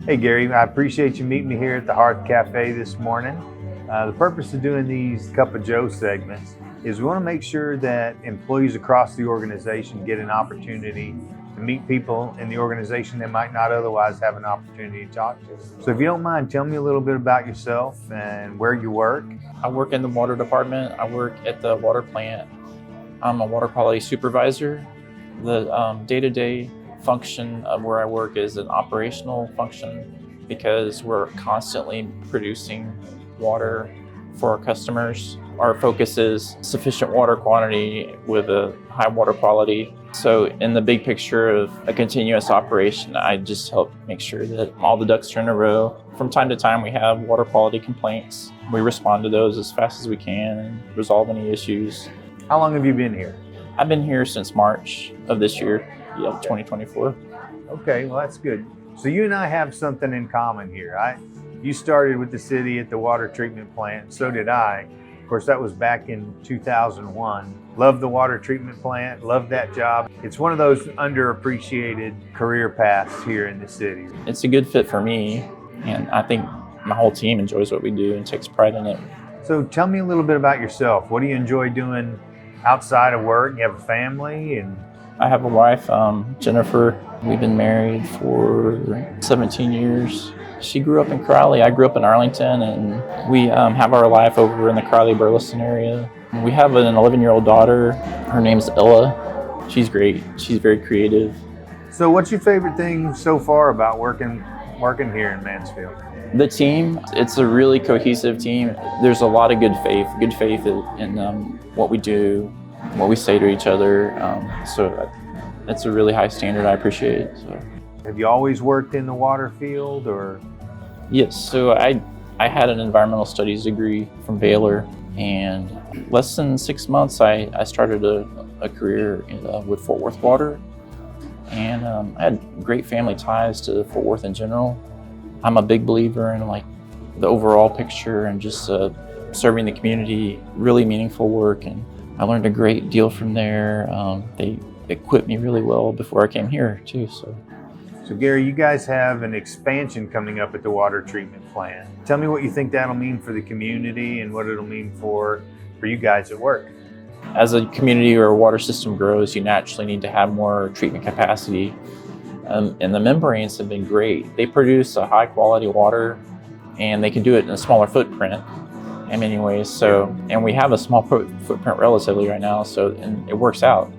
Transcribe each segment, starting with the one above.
Hey Gary, I appreciate you meeting me here at the Hearth Cafe this morning. The purpose of doing these Cup of Joe segments is we want to make sure that employees across the organization get an opportunity to meet people in the organization they might not otherwise have an opportunity to talk to. So if you don't mind, tell me a little bit about yourself and where you work. I work in the water department. I work at the water plant. I'm a water quality supervisor. The day-to-day function of where I work is an operational function because we're constantly producing water for our customers. Our focus is sufficient water quantity with a high water quality. So in the big picture of a continuous operation, I just help make sure that all the ducks are in a row. From time to time, we have water quality complaints. We respond to those as fast as we can and resolve any issues. How long have you been here? I've been here since March of this year, 2024. Okay, well that's good. So you and I have something in common here. You started with the city at the water treatment plant, so did I. Of course, that was back in 2001. Loved the water treatment plant, loved that job. It's one of those underappreciated career paths here in the city. It's a good fit for me, and I think my whole team enjoys what we do and takes pride in it. So tell me a little bit about yourself. What do you enjoy doing outside of work? You have a family and I have a wife, Jennifer. We've been married for 17 years. She grew up in Crowley. I grew up in Arlington, and we have our life over in the Crowley-Burleson area. We have an 11-year-old daughter. Her name's Ella. She's great. She's very creative. So what's your favorite thing so far about working here in Mansfield? The team, it's a really cohesive team. There's a lot of good faith in what we do, what we say to each other. So that's a really high standard. I appreciate it. So. Have you always worked in the water field or? Yes, so I had an environmental studies degree from Baylor, and less than 6 months I started a career with Fort Worth Water, and I had great family ties to Fort Worth in general. I'm a big believer in like the overall picture and just serving the community, really meaningful work, and I learned a great deal from there. They equipped me really well before I came here too. So Gary, you guys have an expansion coming up at the water treatment plant. Tell me what you think that'll mean for the community and what it'll mean for you guys at work. As a community or a water system grows, you naturally need to have more treatment capacity. And the membranes have been great. They produce a high quality water, and they can do it in a smaller footprint in many ways. So, and we have a small footprint relatively right now, and it works out.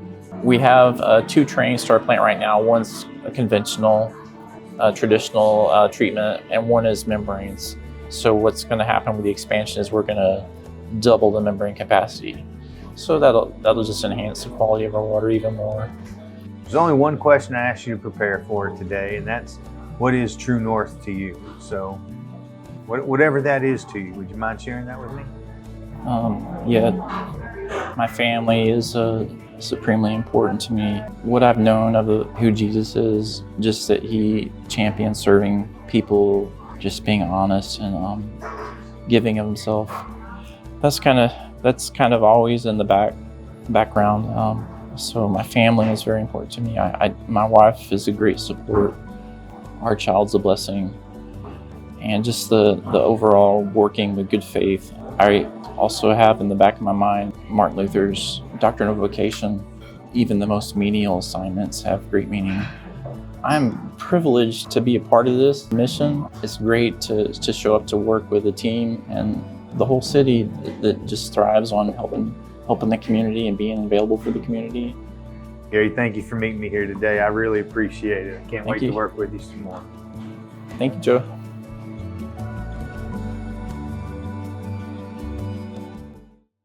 We have 2 trains to our plant right now. One's a conventional, traditional treatment, and one is membranes. So what's going to happen with the expansion is we're going to double the membrane capacity. So that'll just enhance the quality of our water even more. There's only one question I asked you to prepare for today, and that's what is true north to you? So whatever that is to you, would you mind sharing that with me? Yeah, my family is supremely important to me. What I've known of who Jesus is, just that he champions serving people, just being honest and giving of himself. That's kind of always in the background. So my family is very important to me. My wife is a great support. Our child's a blessing. And just the overall working with good faith. I also have in the back of my mind Martin Luther's doctrine of vocation. Even the most menial assignments have great meaning. I'm privileged to be a part of this mission. It's great to show up to work with a team and the whole city that just thrives on helping the community and being available for the community. Gary, thank you for meeting me here today. I really appreciate it. I can't wait to work with you some more. Thank you, Joe.